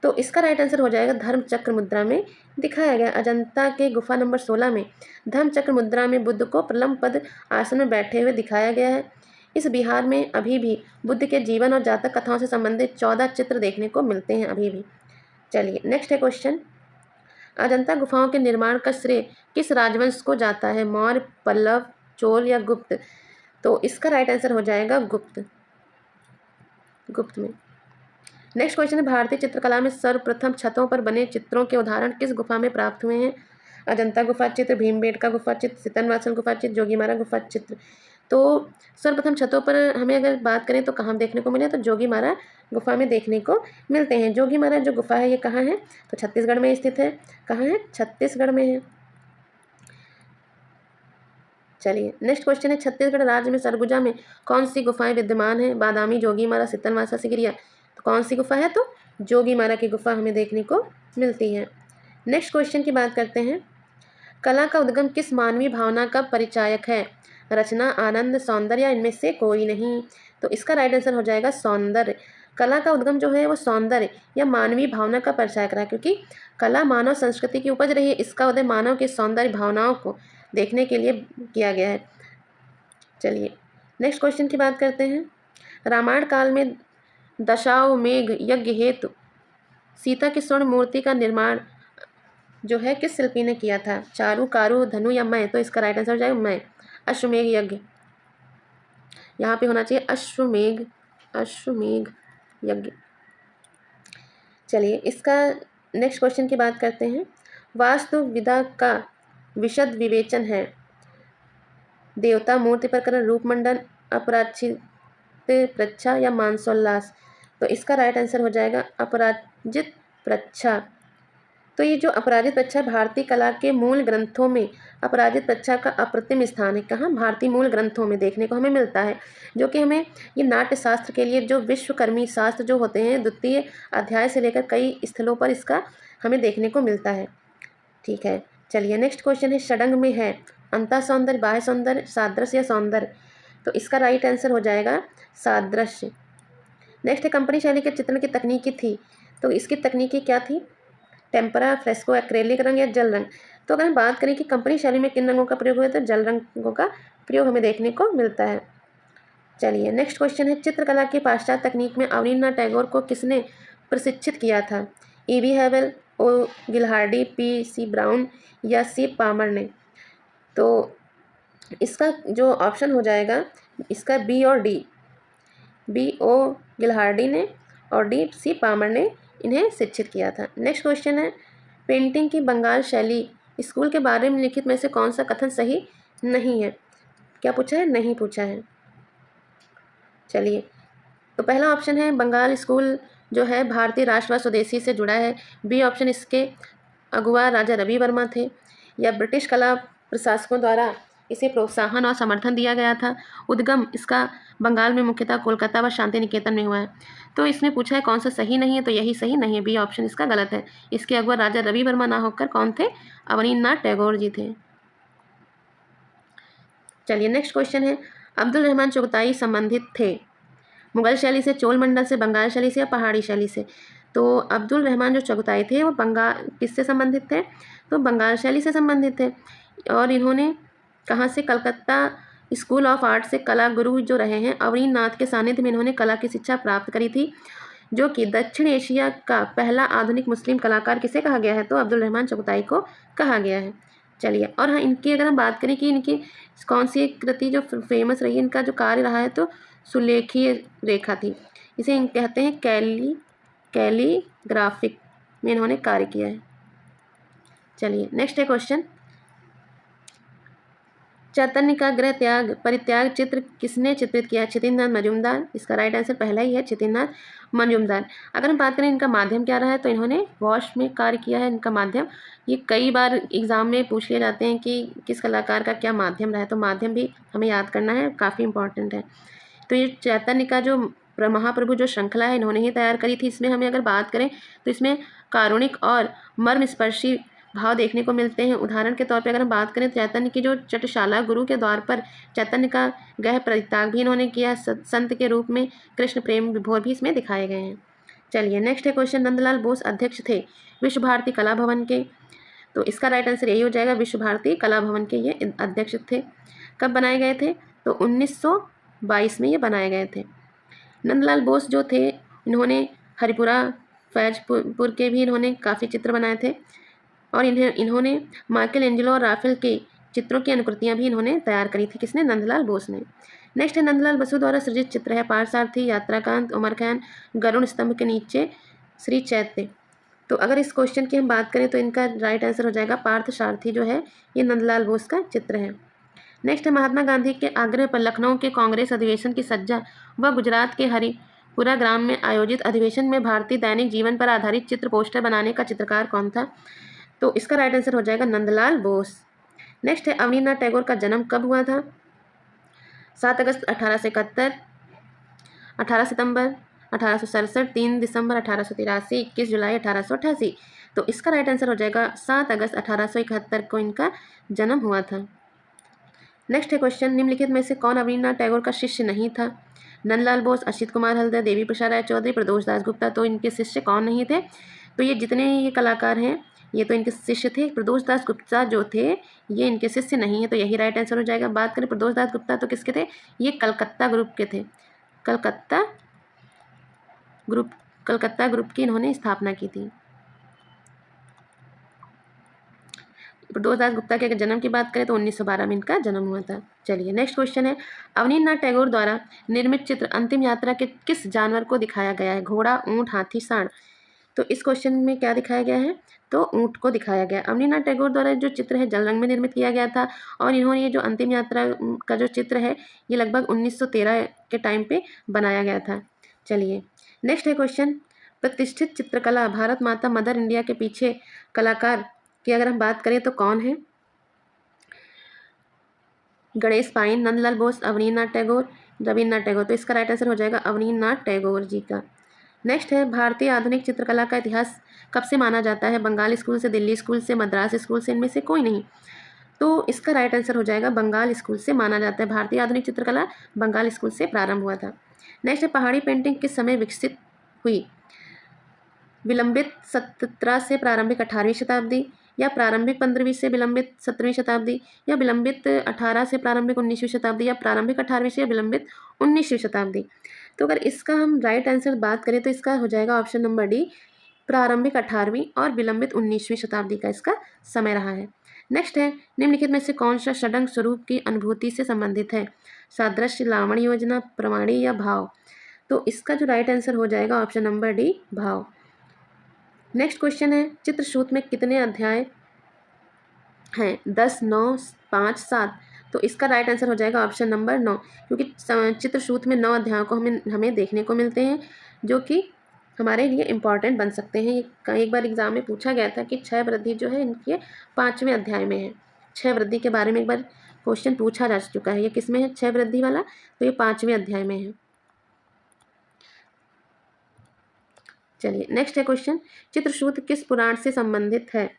तो इसका राइट आंसर हो जाएगा धर्मचक्र मुद्रा में दिखाया गया। अजंता के गुफा नंबर 16 में धर्मचक्र मुद्रा में बुद्ध को प्रलम्ब पद आसन में बैठे हुए दिखाया गया है। इस विहार में अभी भी बुद्ध के जीवन और जातक कथाओं से संबंधित 14 चित्र देखने को मिलते हैं अभी भी। चलिए नेक्स्ट है क्वेश्चन, अजंता गुफाओं के निर्माण का श्रेय किस राजवंश को जाता है? मौर्य, पल्लव, चोल या गुप्त? तो इसका राइट आंसर हो जाएगा गुप्त में। नेक्स्ट क्वेश्चन है, भारतीय चित्रकला में सर्वप्रथम छतों पर बने चित्रों के उदाहरण किस गुफा में प्राप्त हुए हैं? अजंता गुफा चित्र, भीमबेटका गुफा चित्र, सितनवासल गुफा चित्र, जोगीमारा गुफा चित्र। तो सर्वप्रथम छतों पर हमें अगर बात करें तो कहाँ देखने को मिले? तो जोगीमारा गुफा में देखने को मिलते हैं। जोगीमारा जो गुफा है ये कहाँ है? तो छत्तीसगढ़ में स्थित है। कहाँ है? छत्तीसगढ़ में है। चलिए नेक्स्ट क्वेश्चन है, छत्तीसगढ़ राज्य में सरगुजा में कौन सी गुफाएं विद्यमान है? बादामी, जोगीमारा, सितनवासा, सिगिरिया। तो कौन सी गुफा है? तो जोगीमारा की गुफा हमें देखने को मिलती है। नेक्स्ट क्वेश्चन की बात करते हैं, कला का उद्गम किस मानवीय भावना का परिचायक है? रचना, आनंद, सौंदर्य या इनमें से कोई नहीं? तो इसका राइट आंसर हो जाएगा सौंदर्य। कला का उद्गम जो है वो सौंदर्य या मानवीय भावना का परिचायक रहा है, क्योंकि कला मानव संस्कृति की उपज रही है। इसका उदय मानव के सौंदर्य भावनाओं को देखने के लिए किया गया है। चलिए नेक्स्ट क्वेश्चन की बात करते हैं, रामायण काल में दशाश्वमेध यज्ञ हेतु सीता की स्वर्ण मूर्ति का निर्माण जो है किस शिल्पी ने किया था? चारू, कारू, धनु या मैं? तो इसका राइट आंसर हो जाएगा मैं। अश्वमेध यज्ञ यहाँ पे होना चाहिए, अश्वमेध यज्ञ। चलिए इसका नेक्स्ट क्वेश्चन की बात करते हैं, वास्तुविदा का विशद विवेचन है? देवता, मूर्ति प्रकरण, रूपमंडन, अपराजित प्रच्छा या मानसोल्लास? तो इसका राइट आंसर हो जाएगा अपराजित प्रच्छा। तो ये जो अपराजित प्रच्छा भारतीय कला के मूल ग्रंथों में अपराजित प्रच्छा का अप्रतिम स्थान है। कहाँ? भारतीय मूल ग्रंथों में देखने को हमें मिलता है, जो कि हमें ये नाट्य शास्त्र के लिए जो विश्वकर्मी शास्त्र जो होते हैं द्वितीय अध्याय से लेकर कई स्थलों पर इसका हमें देखने को मिलता है। ठीक है, चलिए नेक्स्ट क्वेश्चन है, षडंग में है अंतः सौंदर्य, बाह्य सौंदर्य, सादृश्य या सौंदर्य? तो इसका राइट आंसर हो जाएगा सादृश्य। नेक्स्ट है, कंपनी शैली के चित्रण की तकनीकी थी? तो इसकी तकनीकी क्या थी? टेम्परा, फ्रेस्को, एक्रेलिक रंग या जल रंग? तो अगर हम बात करें कि कंपनी शैली में किन रंगों का प्रयोग हुआ तो जल रंगों का प्रयोग हमें देखने को मिलता है। चलिए नेक्स्ट क्वेश्चन है, चित्रकला की पाश्चात्य तकनीक में अवनींद्रनाथ टैगोर को किसने प्रशिक्षित किया था? E.V. हैवेल, ओ गिलहार्डी, P.C. ब्राउन या C. पामर ने? तो इसका जो ऑप्शन हो जाएगा इसका बी और डी, बी ओ गिलहार्डी ने और डी C. पामर ने इन्हें शिक्षित किया था। नेक्स्ट क्वेश्चन है, पेंटिंग की बंगाल शैली स्कूल के बारे में लिखित में से कौन सा कथन सही नहीं है? क्या पूछा है? नहीं पूछा है। चलिए तो पहला ऑप्शन है बंगाल स्कूल जो है भारतीय राष्ट्रवाद स्वदेशी से जुड़ा है। बी ऑप्शन इसके अगुआ राजा रवि वर्मा थे, या ब्रिटिश कला प्रशासकों द्वारा इसे प्रोत्साहन और समर्थन दिया गया था। उद्गम इसका बंगाल में मुख्यतः कोलकाता व शांति निकेतन में हुआ है। तो इसमें पूछा है कौन सा सही नहीं है, तो यही सही नहीं है, बी ऑप्शन इसका गलत है। इसके अगुआ राजा रवि वर्मा ना होकर कौन थे? अवनींद्रनाथ टैगोर जी थे। चलिए नेक्स्ट क्वेश्चन है, अब्दुल रहमान चुगताई संबंधित थे मुगल शैली से, चोल मंडल से, बंगाल शैली से या पहाड़ी शैली से? तो अब्दुल रहमान जो चुगताई थे वो बंगाल किससे संबंधित थे? तो बंगाल शैली से संबंधित थे। और इन्होंने कहाँ से? कलकत्ता स्कूल ऑफ आर्ट से कला गुरु जो रहे हैं अवनींद्रनाथ के सानिध्य में इन्होंने कला की शिक्षा प्राप्त करी थी, जो कि दक्षिण एशिया का पहला आधुनिक मुस्लिम कलाकार किसे कहा गया है? तो अब्दुल रहमान चुगताई को कहा गया है। चलिए और हाँ, इनकी अगर हम बात करें कि इनकी कौन सी एक कृति जो फेमस रही है, इनका जो कार्य रहा है तो सुलेखीय रेखा थी, इसे कहते हैं कैलीग्राफिक में इन्होंने कार्य किया है। चलिए नेक्स्ट है क्वेश्चन, चैतन्य का गृह त्याग परित्याग चित्र किसने चित्रित किया है? क्षितिजनाथ मजूमदार। इसका राइट आंसर पहला ही है, क्षितिजनाथ मजूमदार। अगर हम बात करें इनका माध्यम क्या रहा है, तो इन्होंने वॉश में कार्य किया है। इनका माध्यम ये कई बार एग्जाम में पूछ लिए जाते हैं कि किस कलाकार का क्या माध्यम रहा है, तो माध्यम भी हमें याद करना है, काफ़ी इंपॉर्टेंट है। तो ये चैतन्य का जो महाप्रभु जो श्रृंखला है इन्होंने ही तैयार करी थी। इसमें हमें अगर बात करें तो इसमें कारुणिक और मर्मस्पर्शी भाव देखने को मिलते हैं। उदाहरण के तौर पे अगर हम बात करें, चैतन्य की जो चटशाला, गुरु के द्वार पर चैतन्य का गह परित्याग भी इन्होंने किया। संत के रूप में कृष्ण प्रेम विभोर भी इसमें दिखाए गए हैं। चलिए नेक्स्ट है क्वेश्चन, नंदलाल बोस अध्यक्ष थे विश्व भारती कला भवन के। तो इसका राइट आंसर यही हो जाएगा, विश्व भारती कला भवन के ये अध्यक्ष थे। कब बनाए गए थे? तो 1922 में ये बनाए गए थे। नंदलाल बोस जो थे, इन्होंने हरिपुरा फैजपुर के भी इन्होंने काफ़ी चित्र बनाए थे, और इन्होंने माइकल एंजेलो और राफेल के चित्रों की अनुकृतियाँ भी इन्होंने तैयार करी थी। किसने? नंदलाल बोस ने। नेक्स्ट है, नंदलाल बसु द्वारा सृजित चित्र है पार्थसारथी, यात्राकांत, उमरखैन, गरुण स्तंभ के नीचे श्री चैत्य। तो अगर इस क्वेश्चन की हम बात करें तो इनका राइट आंसर हो जाएगा पार्थसारथी जो है ये नंदलाल बोस का चित्र है। नेक्स्ट है, महात्मा गांधी के आग्रह पर लखनऊ के कांग्रेस अधिवेशन की सज्जा व गुजरात के हरिपुरा ग्राम में आयोजित अधिवेशन में भारतीय दैनिक जीवन पर आधारित चित्र पोस्टर बनाने का चित्रकार कौन था? तो इसका राइट आंसर हो जाएगा नंदलाल बोस। नेक्स्ट है, अवनींद्रनाथ टैगोर का जन्म कब हुआ था? 7 अगस्त 1871, 18 सितंबर 1867, 3 दिसंबर 1883, 21 जुलाई 1888। तो इसका राइट आंसर हो जाएगा 7 अगस्त 1871 को इनका जन्म हुआ था। नेक्स्ट है क्वेश्चन, निम्नलिखित में से कौन अवनींद्रनाथ टैगोर का शिष्य नहीं था? नंदलाल बोस, असित कुमार हल्दर, देवी प्रसाद राय चौधरी, प्रदोष दास गुप्ता। तो इनके शिष्य कौन नहीं थे? तो ये जितने ये कलाकार हैं ये तो इनके शिष्य थे। प्रदोष दास गुप्ता जो थे ये इनके शिष्य नहीं है, तो यही राइट आंसर हो जाएगा। बात करें प्रदोष दास गुप्ता तो किसके थे? ये कलकत्ता ग्रुप के थे। कलकत्ता ग्रुप की इन्होंने स्थापना की थी। प्रदोष दास गुप्ता के अगर जन्म की बात करें तो 1912 में इनका जन्म हुआ था। चलिए नेक्स्ट क्वेश्चन है, अवनींद्रनाथ टैगोर द्वारा निर्मित चित्र अंतिम यात्रा के किस जानवर को दिखाया गया है? घोड़ा, ऊंट, हाथी, सांड। तो इस क्वेश्चन में क्या दिखाया गया है? तो ऊंट को दिखाया गया। अवनींद्रनाथ टैगोर द्वारा जो चित्र है जल रंग में निर्मित किया गया था, और इन्होंने ये जो अंतिम यात्रा का जो चित्र है ये लगभग 1913 के टाइम पे बनाया गया था। चलिए नेक्स्ट है क्वेश्चन, प्रतिष्ठित चित्रकला भारत माता मदर इंडिया के पीछे कलाकार की अगर हम बात करें तो कौन है? गणेश पाइन, नंदलाल बोस, अवनींद्रनाथ टैगोर, रविन्द्रनाथ टैगोर। तो इसका राइट आंसर हो जाएगा अवनींद्रनाथ टैगोर जी का। नेक्स्ट है, भारतीय आधुनिक चित्रकला का इतिहास कब से माना जाता है? बंगाल स्कूल से, दिल्ली स्कूल से, मद्रास स्कूल से, इनमें से कोई नहीं। तो इसका राइट आंसर हो जाएगा बंगाल स्कूल से माना जाता है। भारतीय आधुनिक चित्रकला बंगाल स्कूल से प्रारंभ हुआ था। नेक्स्ट है, पहाड़ी पेंटिंग किस समय विकसित हुई? विलंबित 17 से प्रारंभिक 18वीं शताब्दी, या प्रारंभिक 15वीं से विलंबित 17वीं शताब्दी, या विलंबित 18 से प्रारंभिक 19वीं शताब्दी, या प्रारंभिक 18वीं से विलंबित 19वीं शताब्दी। तो अगर इसका हम राइट आंसर बात करें तो इसका हो जाएगा ऑप्शन नंबर डी, प्रारंभिक 18वीं और विलंबित 19वीं शताब्दी का इसका समय रहा है। नेक्स्ट है, निम्नलिखित में से कौन सा षडंग स्वरूप की अनुभूति से संबंधित है? सादृश्य, लावण्य योजना, प्रमाणी या भाव। तो इसका जो राइट आंसर हो जाएगा ऑप्शन नंबर डी, भाव। नेक्स्ट क्वेश्चन है, चित्रसूत में कितने अध्याय हैं? 10, 9, 5, 7। तो इसका राइट आंसर हो जाएगा ऑप्शन नंबर 9, क्योंकि चित्रसूत में 9 अध्यायों को हमें देखने को मिलते हैं जो कि हमारे लिए इम्पॉर्टेंट बन सकते हैं। एक बार एग्जाम में पूछा गया था कि 6 वृद्धि जो है इनके 5वें अध्याय में है। 6 वृद्धि के बारे में एक बार क्वेश्चन पूछा जा चुका है। ये किस में है 6 वृद्धि वाला? तो ये 5वें अध्याय में है। चलिए नेक्स्ट है क्वेश्चन, चित्रसूत्र किस पुराण से संबंधित है?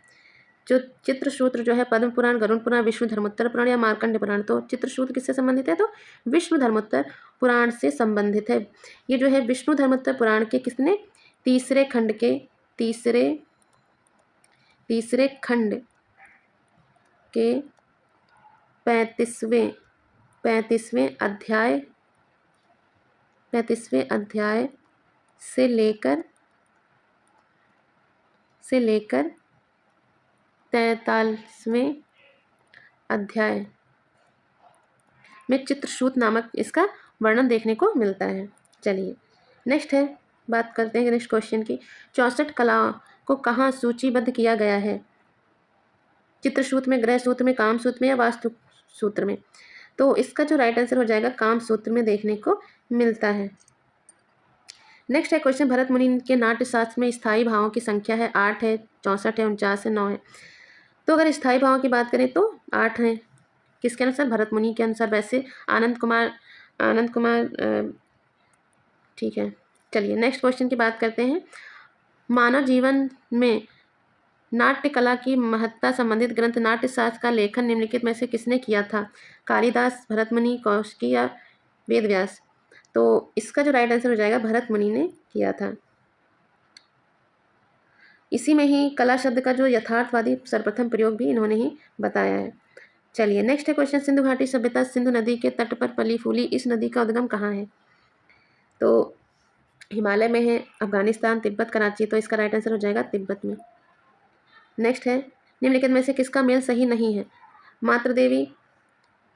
जो चित्रसूत्र जो है पद्म पुराण, गरुड़ पुराण, विष्णु धर्मोत्तर पुराण या मार्कंड पुराण। तो चित्रसूत्र किससे संबंधित है? तो विष्णु धर्मोत्तर पुराण से संबंधित है। ये जो है विष्णु धर्मोत्तर पुराण के किसने तीसरे खंड के तीसरे खंड के 35वें अध्याय से लेकर 43वें अध्याय में चित्रसूत नामक इसका वर्णन देखने को मिलता है। चलिए नेक्स्ट है, बात करते हैं नेक्स्ट क्वेश्चन की। 64 कलाओं को कहाँ सूचीबद्ध किया गया है? चित्रसूत में, गृह सूत्र में, काम सूत्र में या वास्तु सूत्र में? तो इसका जो राइट आंसर हो जाएगा काम सूत्र में देखने को मिलता है। नेक्स्ट है क्वेश्चन, भरत मुनि के नाट्य शास्त्र में स्थायी भावों की संख्या है? 8 है, 64 है, 49 है, 9 है। तो अगर स्थायी भावों की बात करें तो 8 है। किसके अनुसार? भरत मुनि के अनुसार। वैसे आनंद कुमार ठीक है। चलिए नेक्स्ट क्वेश्चन की बात करते हैं। मानव जीवन में नाट्य कला की महत्ता संबंधित ग्रंथ नाट्यशास्त्र का लेखन निम्नलिखित में से किसने किया था? कालिदास, भरतमुनि, कौशिकी या वेदव्यास? तो इसका जो राइट आंसर हो जाएगा भरतमुनि ने किया था। इसी में ही कला शब्द का जो यथार्थवादी सर्वप्रथम प्रयोग भी इन्होंने ही बताया है। चलिए नेक्स्ट है क्वेश्चन, सिंधु घाटी सभ्यता सिंधु नदी के तट पर पली फूली, इस नदी का उद्गम कहाँ है? तो हिमालय में है, अफगानिस्तान, तिब्बत, कराची। तो इसका राइट आंसर हो जाएगा तिब्बत में। नेक्स्ट है, निम्नलिखित में से किसका मेल सही नहीं है? मातृ देवी,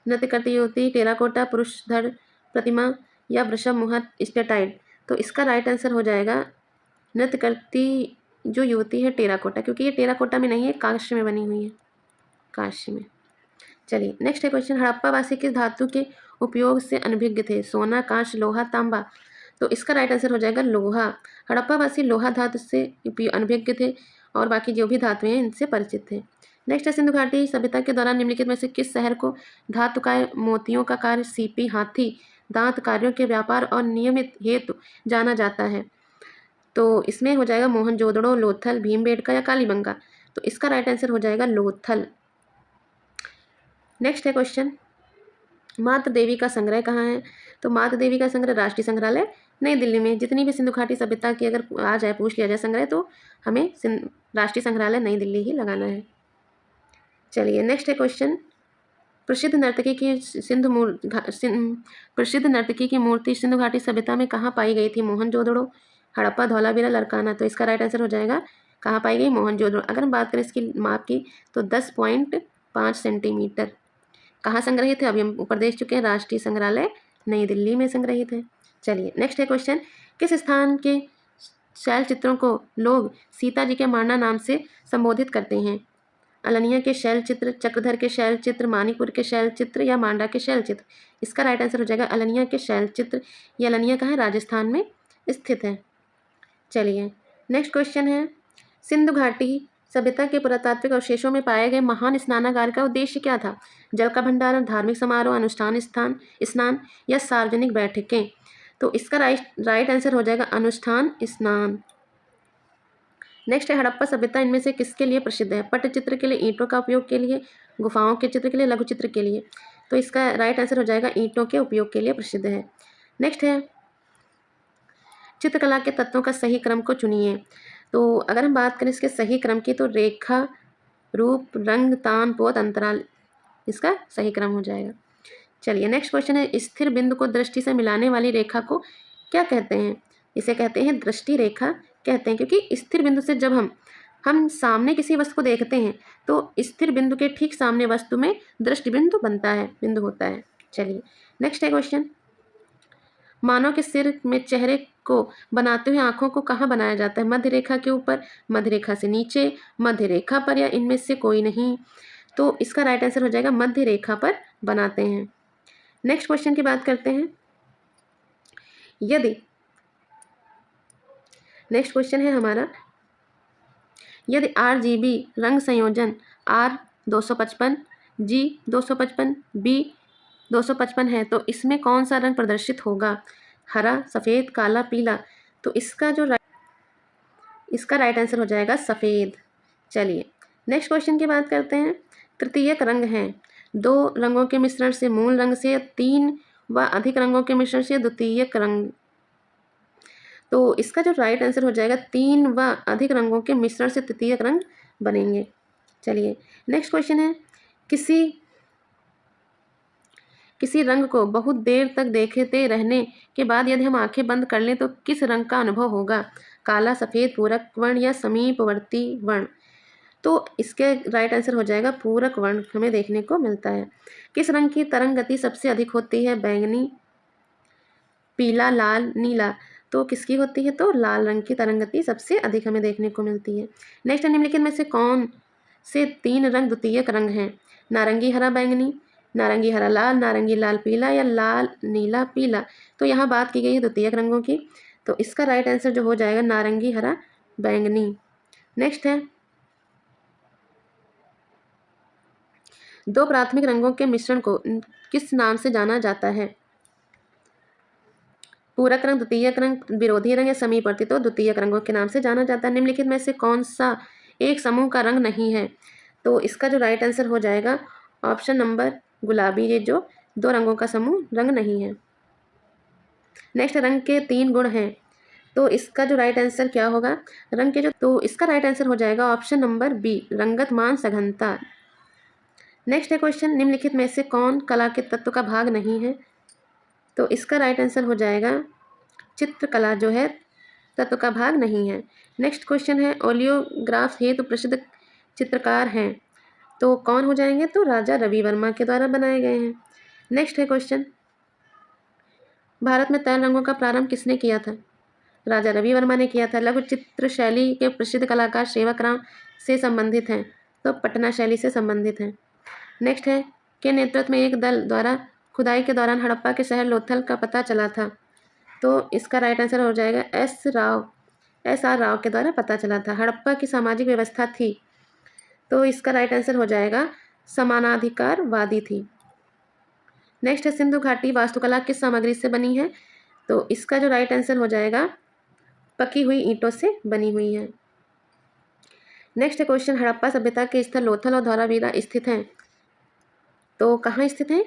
नृत्य करती युवती, टेराकोटा, पुरुष धड़ प्रतिमा या वृषभ मुहर स्टेटाइड? तो इसका राइट आंसर हो जाएगा नृत्य करती जो युवती है टेराकोटा, क्योंकि ये टेराकोटा में नहीं है, कांस्य में बनी हुई है, कांस्य में। चलिए नेक्स्ट है क्वेश्चन, हड़प्पावासी किस धातु के उपयोग से अनभिज्ञ थे? सोना, कांस्य, लोहा, तांबा? तो इसका राइट आंसर हो जाएगा लोहा। हड़प्पावासी लोहा धातु से अनभिज्ञ थे और बाकी जो भी धातुएं हैं इनसे परिचित थे। नेक्स्ट है, सिंधु घाटी सभ्यता के दौरान निम्नलिखित में से किस शहर को धातुकाय मोतियों का कार्य, सीपी, हाथी दांत कार्यों के व्यापार और नियमित हेतु जाना जाता है? तो इसमें हो जाएगा मोहनजोदड़ो, लोथल, भीमबेटका या कालीबंगा? तो इसका राइट आंसर हो जाएगा लोथल। नेक्स्ट है क्वेश्चन, मातृ देवी का संग्रह कहाँ है? तो मातृ देवी का संग्रह राष्ट्रीय संग्रहालय नई दिल्ली में। जितनी भी सिंधु घाटी सभ्यता की अगर आ जाए, पूछ लिया जाए संग्रह, तो हमें राष्ट्रीय संग्रहालय नई दिल्ली ही लगाना है। चलिए नेक्स्ट है क्वेश्चन, प्रसिद्ध नर्तकी की मूर्ति सिंधु घाटी सभ्यता में कहाँ पाई गई थी? मोहनजोदड़ो, हड़प्पा, धौलावीरा, लरकाना? तो इसका राइट आंसर हो जाएगा कहाँ पाई गई? मोहनजोदड़ो। अगर हम बात करें इसकी माप की तो 10.5 सेंटीमीटर। कहाँ संग्रहित है? अभी हम ऊपर देख चुके हैं, राष्ट्रीय संग्रहालय नई दिल्ली में संग्रहित है। चलिए नेक्स्ट है क्वेश्चन, किस स्थान के शैल चित्रों को लोग सीता जी के मारना नाम से संबोधित करते हैं? अलनिया के शैल चित्र, चक्रधर के शैल चित्र, मानीपुर के शैल चित्र या मांडा के शैल चित्र? इसका राइट आंसर हो जाएगा अलनिया के शैल चित्र। ये अलनिया कहाँ है? राजस्थान में स्थित है। चलिए नेक्स्ट क्वेश्चन है, सिंधु घाटी सभ्यता के पुरातात्विक अवशेषों में पाए गए महान स्नानागार का उद्देश्य क्या था? जल का भंडारण, धार्मिक समारोह, अनुष्ठान स्थान स्नान या सार्वजनिक बैठकें? तो इसका राइट आंसर हो जाएगा अनुष्ठान स्नान। नेक्स्ट है, हड़प्पा सभ्यता इनमें से किसके लिए प्रसिद्ध है? पट्टचित्र के लिए, ईंटों का उपयोग के लिए, गुफाओं के चित्र के लिए, लघु चित्र के लिए? तो इसका राइट आंसर हो जाएगा ईंटों के उपयोग के लिए प्रसिद्ध है। नेक्स्ट है, चित्रकला के तत्वों का सही क्रम को चुनिए। तो अगर हम बात करें इसके सही क्रम की, तो रेखा, रूप, रंग, तान, पोत, अंतराल इसका सही क्रम हो जाएगा। चलिए नेक्स्ट क्वेश्चन है, स्थिर बिंदु को दृष्टि से मिलाने वाली रेखा को क्या कहते हैं? इसे कहते हैं दृष्टि रेखा कहते हैं, क्योंकि स्थिर बिंदु से जब हम सामने किसी वस्तु को देखते हैं तो स्थिर बिंदु के ठीक सामने वस्तु में दृष्टि बिंदु बनता है, बिंदु होता है। चलिए नेक्स्ट है क्वेश्चन, मानव के सिर में चेहरे को बनाते हुए आंखों को कहाँ बनाया जाता है? मध्य रेखा के ऊपर, मध्य रेखा से नीचे, मध्य रेखा पर या इनमें से कोई नहीं? तो इसका राइट आंसर हो जाएगा मध्य रेखा पर बनाते हैं। नेक्स्ट क्वेश्चन की बात करते हैं, यदि नेक्स्ट क्वेश्चन है हमारा, यदि RGB रंग संयोजन R 255, G 255, B 255 है तो इसमें कौन सा रंग प्रदर्शित होगा? हरा, सफ़ेद, काला, पीला? तो इसका राइट आंसर हो जाएगा सफ़ेद। चलिए नेक्स्ट क्वेश्चन की बात करते हैं, तृतीयक रंग हैं 2 रंगों के मिश्रण से, मूल रंग से, 3 व अधिक रंगों के मिश्रण से, द्वितीयक रंग? तो इसका जो राइट आंसर हो जाएगा 3 व अधिक रंगों के मिश्रण से तृतीयक रंग बनेंगे। चलिए नेक्स्ट क्वेश्चन है, किसी रंग को बहुत देर तक देखते रहने के बाद यदि हम आंखें बंद कर लें तो किस रंग का अनुभव होगा? काला, सफ़ेद, पूरक वर्ण या समीपवर्ती वर्ण? तो इसके राइट आंसर हो जाएगा पूरक वर्ण हमें देखने को मिलता है। किस रंग की तरंग गति सबसे अधिक होती है? बैंगनी, पीला, लाल, नीला? तो किसकी होती है? तो लाल रंग की तरंग गति सबसे अधिक हमें देखने को मिलती है। नेक्स्ट, निम्नलिखित में से कौन से 3 रंग द्वितीयक रंग हैं? नारंगी, हरा, बैंगनी, नारंगी, हरा, लाल, नारंगी, लाल, पीला या लाल, नीला, पीला? तो यहाँ बात की गई है द्वितीयक रंगों की, तो इसका राइट आंसर जो हो जाएगा नारंगी, हरा, बैंगनी। नेक्स्ट है, 2 प्राथमिक रंगों के मिश्रण को किस नाम से जाना जाता है? पूरक रंग, द्वितीयक रंग, विरोधी रंग या समीपवर्ती? तो द्वितीयक रंगों के नाम से जाना जाता है। निम्नलिखित में से कौन सा एक समूह का रंग नहीं है। तो इसका जो राइट आंसर हो जाएगा ऑप्शन नंबर गुलाबी, ये जो 2 रंगों का समूह रंग नहीं है। नेक्स्ट, रंग के 3 गुण हैं, तो इसका जो राइट आंसर क्या होगा? रंग के जो तो इसका राइट आंसर हो जाएगा ऑप्शन नंबर बी, रंगत मान सघनता। नेक्स्ट है क्वेश्चन, निम्नलिखित में से कौन कला के तत्व का भाग नहीं है? तो इसका राइट आंसर हो जाएगा चित्रकला जो है तत्व का भाग नहीं है। नेक्स्ट क्वेश्चन है, ओलियोग्राफ हेतु प्रसिद्ध चित्रकार हैं, तो कौन हो जाएंगे? तो राजा रवि वर्मा के द्वारा बनाए गए हैं। नेक्स्ट है क्वेश्चन, भारत में तैल रंगों का प्रारंभ किसने किया था? राजा रवि वर्मा ने किया था। लघु चित्र शैली के प्रसिद्ध कलाकार सेवकराम से संबंधित हैं, तो पटना शैली से संबंधित हैं। नेक्स्ट है, के नेतृत्व में एक दल द्वारा खुदाई के दौरान हड़प्पा के शहर लोथल का पता चला था? तो इसका राइट आंसर हो जाएगा एस आर राव के द्वारा पता चला था। हड़प्पा की सामाजिक व्यवस्था थी, तो इसका राइट आंसर हो जाएगा समानाधिकारवादी थी। नेक्स्ट है, सिंधु घाटी वास्तुकला किस सामग्री से बनी है? तो इसका जो राइट आंसर हो जाएगा पकी हुई ईंटों से बनी हुई है। नेक्स्ट है क्वेश्चन, हड़प्पा सभ्यता के स्थल लोथल और धौलावीरा स्थित हैं, तो कहाँ स्थित हैं?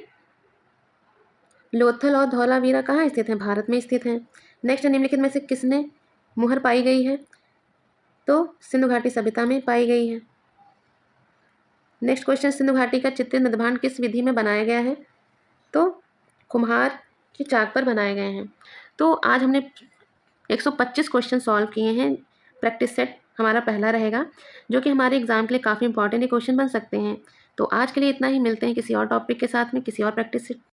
लोथल और धौलावीरा कहाँ स्थित हैं? भारत में स्थित हैं। नेक्स्ट, निम्नलिखित में से किसने मुहर पाई गई है? तो सिंधु घाटी सभ्यता में पाई गई है। नेक्स्ट क्वेश्चन, सिंधु घाटी का चित्रित मृदभांड किस विधि में बनाया गया है? तो कुम्हार की चाक पर बनाए गए हैं। तो आज हमने 125 क्वेश्चन सॉल्व किए हैं। प्रैक्टिस सेट हमारा पहला रहेगा, जो कि हमारे एग्जाम के लिए काफ़ी इंपॉर्टेंट क्वेश्चन बन सकते हैं। तो आज के लिए इतना ही, मिलते हैं किसी और टॉपिक के साथ में, किसी और प्रैक्टिस सेट